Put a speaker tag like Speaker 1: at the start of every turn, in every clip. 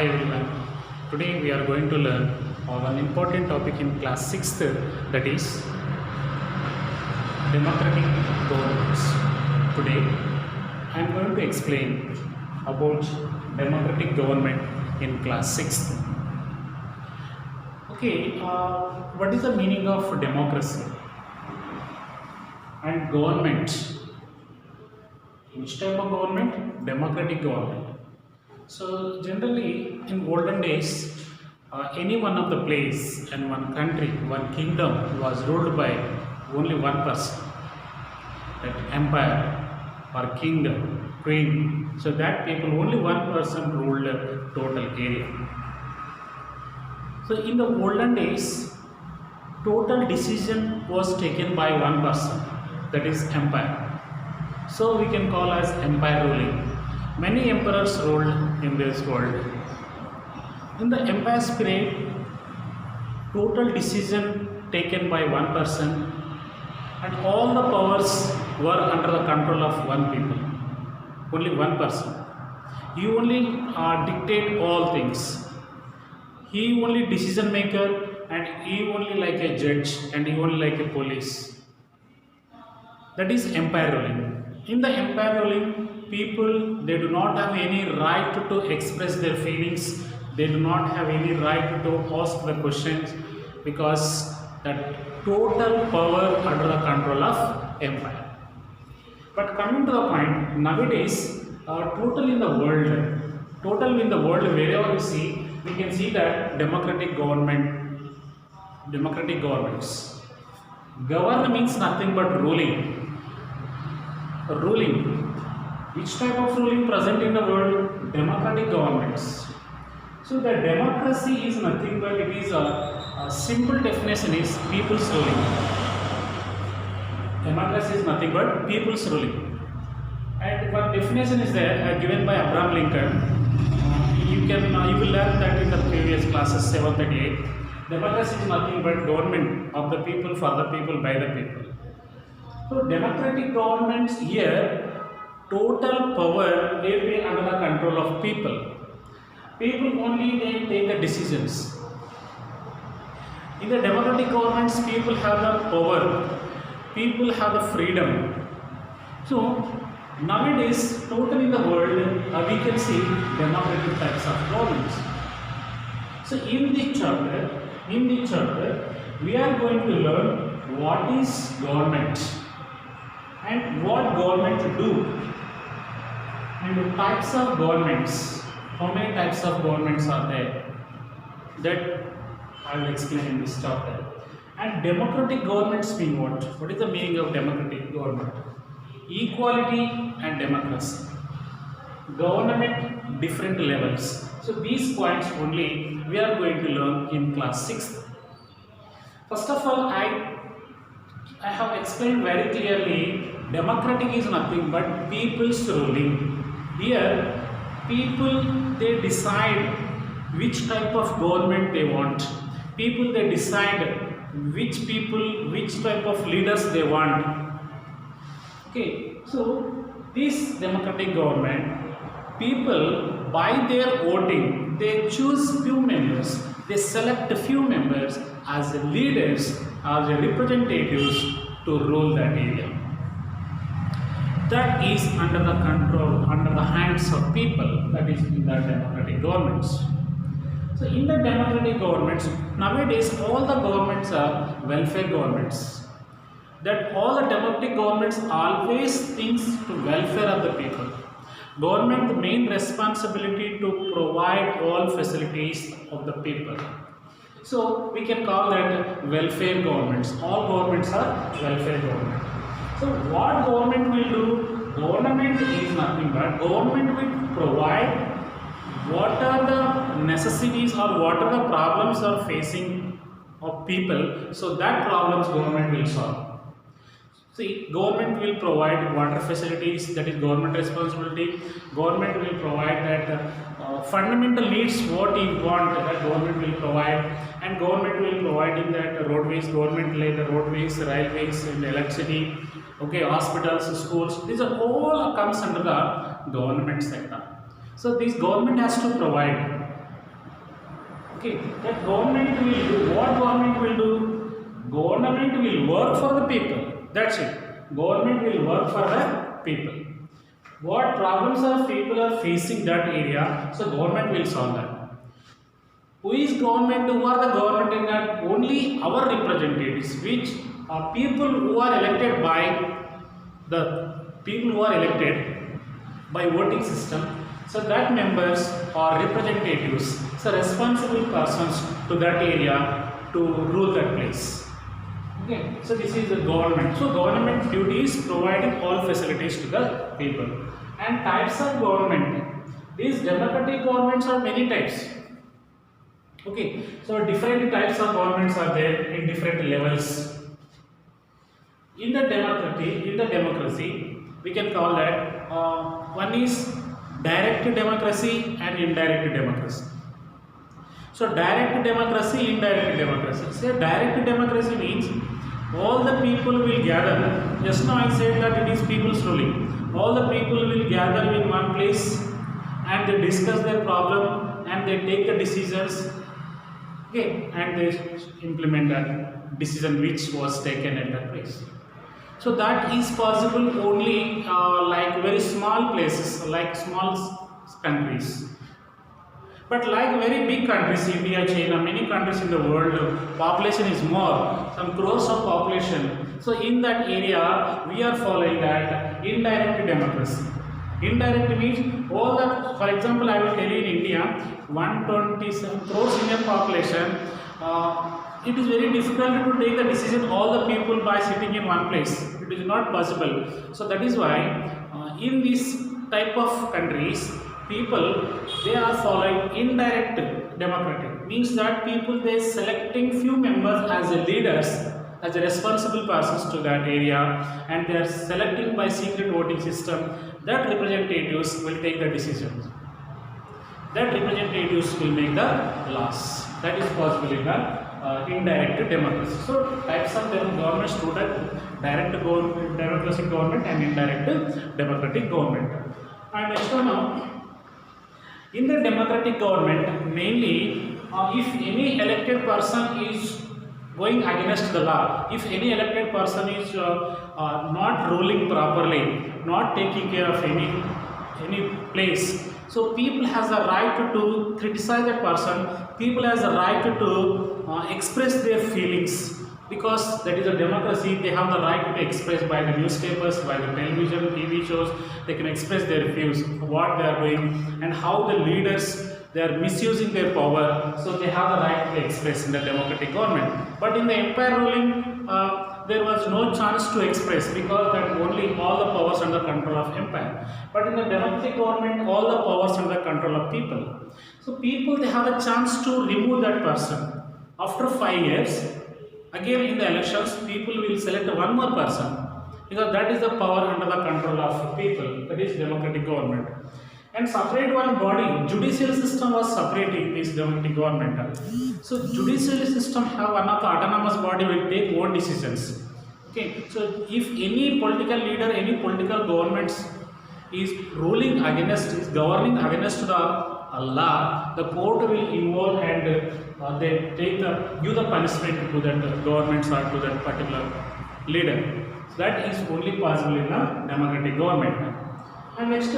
Speaker 1: Hi everyone. Today we are going to learn on an important topic in class 6th, that is democratic governments. Today I am going to explain about democratic government in class 6th. Okay, what is the meaning of democracy and government? Which type of government? Democratic government. So generally in olden days, any one of the place and one country, one kingdom was ruled by only one person, that empire or kingdom, queen. So that people, only one person ruled a total area. So in the olden days, total decision was taken by one person, that is empire. So we can call as empire ruling. Many emperors ruled in this world. In the empire's period, total decision taken by one person and all the powers were under the control of one people. Only one person. He only dictate all things. He only decision maker and he only like a judge and he only like a police. That is empire ruling. In the empire ruling, people, they do not have any right to express their feelings. They do not have any right to ask the questions because that total power under the control of empire. But coming to the point, nowadays, total in the world, wherever we see, we can see that democratic governments. Govern means nothing but ruling. Ruling. Which type of ruling present in the world? Democratic governments. So the democracy is nothing but it is a simple definition is people's ruling. Democracy is nothing but people's ruling. And one definition is there given by Abraham Lincoln. You will learn that in the previous classes 7th and 8th. Democracy is nothing but government of the people, for the people, by the people. So democratic governments here, total power will be under the control of people. People only they take the decisions. In the democratic governments, people have the power. People have the freedom. So nowadays, totally in the world, we can see democratic types of governments. So in this chapter, we are going to learn what is government and what government do, and the types of governments. How many types of governments are there? That I will explain in this chapter. And democratic governments mean what? What is the meaning of democratic government? Equality and democracy. Government, different levels. So these points only we are going to learn in class 6th. First of all, I have explained very clearly, democratic is nothing but people's ruling. Here, people, they decide which type of government they want. People, they decide which type of leaders they want. Okay, so this democratic government, people, by their voting, they choose few members. They select a few members as leaders, as representatives to rule that area. That is under the control, under the hands of people, that is in the democratic governments. So in the democratic governments, nowadays all the governments are welfare governments. That all the democratic governments always thinks to welfare of the people. Government, the main responsibility to provide all facilities of the people. So we can call that welfare governments. All governments are welfare government. So what government will do? Government is nothing but government will provide what are the necessities or what are the problems are facing of people. So that problems government will solve. See, government will provide water facilities, that is government responsibility. Government will provide that fundamental needs, what you want, that government will provide. And government will provide in that roadways, government like the roadways, railways and electricity, okay, hospitals, schools. These are all comes under the government sector. So this government has to provide. Okay, that government will do. What government will do? Government will work for the people. That's it. Government will work for the people. What problems are people are facing that area, so government will solve that. Who is government? Who are the government in that? Only our representatives, which are people who are elected by the people who are elected by voting system. So that members are representatives, so responsible persons to that area to rule that place. Okay, so this is the government. So government duty is providing all facilities to the people. And types of government. These democratic governments are many types. Okay, so different types of governments are there in different levels. In the democracy, we can call that one is direct democracy and indirect democracy. So direct democracy, indirect democracy. So direct democracy means all the people will gather. Just now I said that it is people's ruling. All the people will gather in one place and they discuss their problem and they take the decisions. Okay, and they implement that decision which was taken at that place. So that is possible only like very small places, like small countries. But like very big countries, India, China, many countries in the world, population is more, some crores of population. So in that area, we are following that indirect democracy. Indirect means all that, for example, I will tell you in India, 127 crores in a population, it is very difficult to take the decision all the people by sitting in one place. It is not possible. So that is why in this type of countries, people, they are following indirect democratic. Means that people, they selecting few members as a leaders, as a responsible persons to that area, and they are selecting by secret voting system. That representatives will take the decisions. That representatives will make the laws. That is possible in the indirect democracy. So types of governments to that direct democratic government and indirect democratic government. And next one now, in the democratic government, mainly if any elected person is going against the law, if any elected person is not ruling properly, not taking care of any place, so people has a right to criticize that person. People has a right to express their feelings, because that is a democracy. They have the right to express by the newspapers, by the television, TV shows. They can express their views, what they are doing, and how the leaders, they are misusing their power. So they have the right to express in the democratic government. But in the empire ruling, there was no chance to express, because that only all the powers under control of empire. But in the democratic government, all the powers under control of people. So people, they have a chance to remove that person. After 5 years, again in the elections, people will select one more person, because that is the power under the control of people. That is democratic government. And separate one body, judicial system was separating this democratic government. So judicial system have one of the autonomous body will take own decisions. Okay, so if any political leader, any political governments is ruling against, is governing against the law, the court will involve and they give the punishment to that governments or to that particular leader. So that is only possible in a democratic government. And next,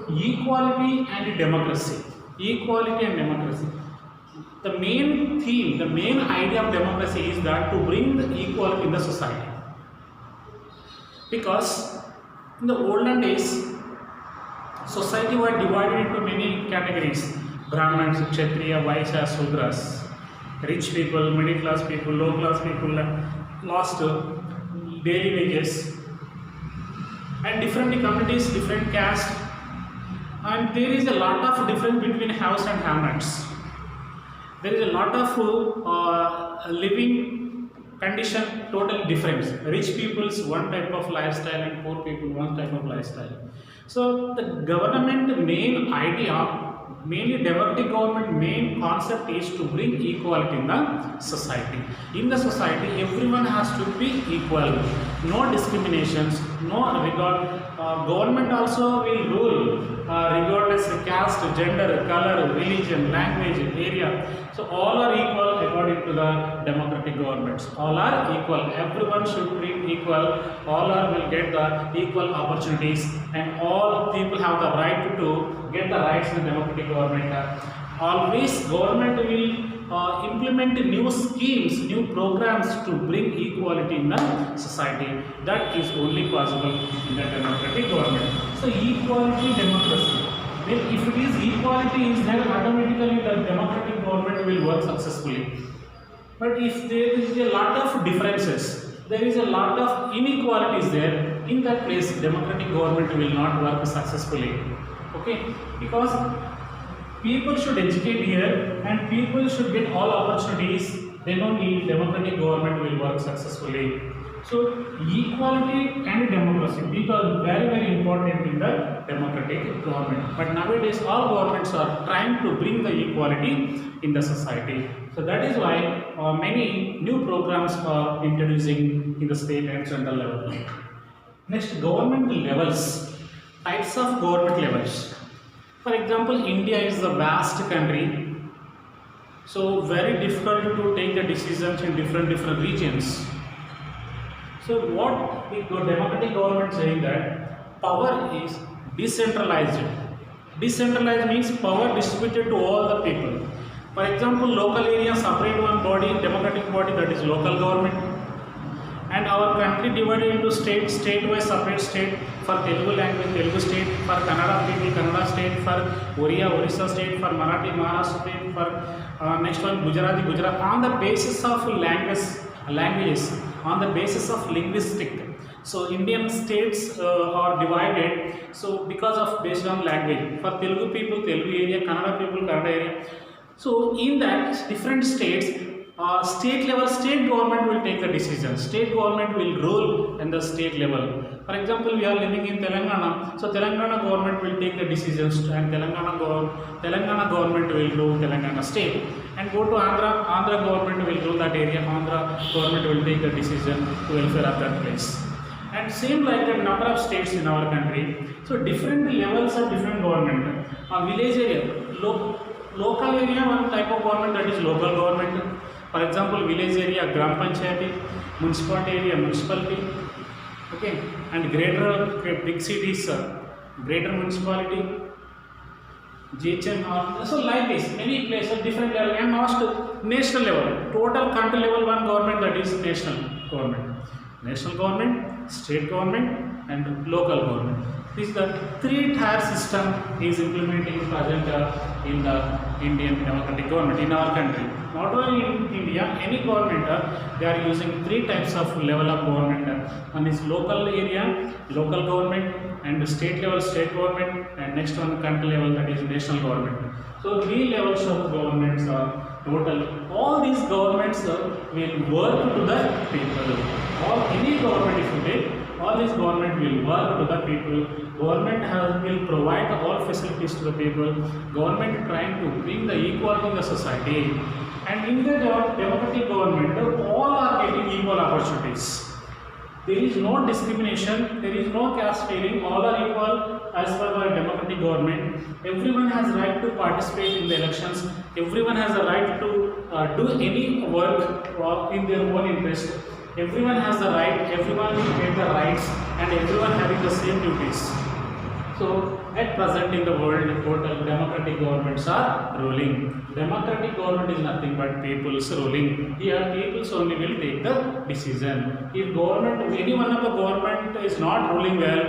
Speaker 1: equality and democracy. Equality and democracy. The main theme, the main idea of democracy is that to bring the equality in the society. Because in the olden days, society was divided into many categories: Brahmins, Kshatriya, Vaishya, Sudras, rich people, middle class people, low class people, lost daily wages, and different communities, different caste, and there is a lot of difference between haves and have-nots. There is a lot of living condition totally different. Rich people's one type of lifestyle and poor people one type of lifestyle. So the government main idea, mainly democratic government main concept is to bring equality in the society. In the society, everyone has to be equal. No discriminations, no regard government also will rule regardless of caste, gender, color, religion, language, area. So all are equal according to the democratic governments. All are equal. Everyone should treat equal. All are will get the equal opportunities, and all people have the right to get the rights in the democratic government. Always government will implement new schemes, new programs to bring equality in the society. That is only possible in the democratic government. So equality, democracy. Then if it is equality is there, automatically the democratic government will work successfully. But if there is a lot of differences, there is a lot of inequalities there, in that place democratic government will not work successfully. Okay, because people should educate here and people should get all opportunities, then only democratic government will work successfully. So equality and democracy, these are very very important in the democratic government. But nowadays all governments are trying to bring the equality in the society. So that is why many new programs are introducing in the state and central level. Next, government levels, types of government levels. For example, India is a vast country, so very difficult to take the decisions in different regions. So what the democratic government saying that power is decentralized. Decentralized means power distributed to all the people. For example, local area separate one body, democratic body, that is local government. And our country divided into states, state-wise separate state. For Telugu language, Telugu state. For Kannada people, Kannada state. For Oriya, Orissa state. For Marathi, Maharashtra state. For next one, Gujarati, Gujarat. On the basis of languages, on the basis of linguistic. So Indian states are divided. So because of based on language. For Telugu people, Telugu area. Kannada people, Kannada area. So in that different states, state level, state government will take the decision. State government will rule in the state level. For example, we are living in Telangana, so Telangana government will take the decisions, and Telangana government will rule Telangana state. And go to Andhra government will rule that area. Andhra government will take the decision to welfare of that place. And same like a number of states in our country. So different levels of different government. Village area, local area, one type of government, that is local government. For example, village area, Gram Panchayati, municipality area, municipality, okay, and greater big cities, greater municipality, GHM, so like this, many places, different level, and last national level, total country level, one government, that is national government. National government, state government, and local government. This is the three-tier system is implementing present in the Indian democratic government in our country. Not only in India, any government they are using three types of level of government. One is local area, local government, and state level, state government, and next one country level, that is national government. So three levels of governments are total. All these governments will work to the people. Or any government if you take, all this government will work to the people. Government will provide all facilities to the people. Government trying to bring the equality in the society. And in the democratic government, all are getting equal opportunities. There is no discrimination, there is no caste feeling, all are equal as per the democratic government. Everyone has right to participate in the elections. Everyone has the right to do any work in their own interest. Everyone has the right, everyone will get the rights, and everyone having the same duties. So at present in the world, total democratic governments are ruling. Democratic government is nothing but people's ruling. Here people's only will take the decision. If government, any one of the government is not ruling well,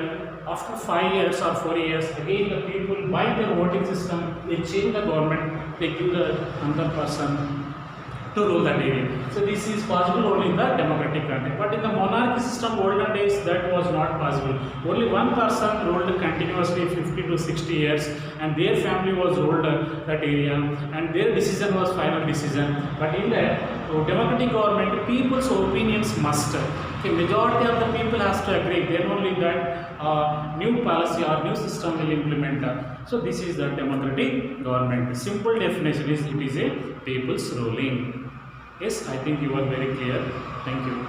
Speaker 1: after 5 years or 4 years, again the people by their voting system, they change the government, they give the another person to rule that area. So this is possible only in the democratic country. But in the monarchy system, olden days, that was not possible. Only one person ruled continuously 50 to 60 years, and their family was ruled that area, and their decision was final decision. But in the democratic government, people's opinions must. Okay, majority of the people has to agree. Then only that new policy or new system will implement. So this is the democratic government. Simple definition is it is a people's ruling. Yes, I think you are very clear. Thank you.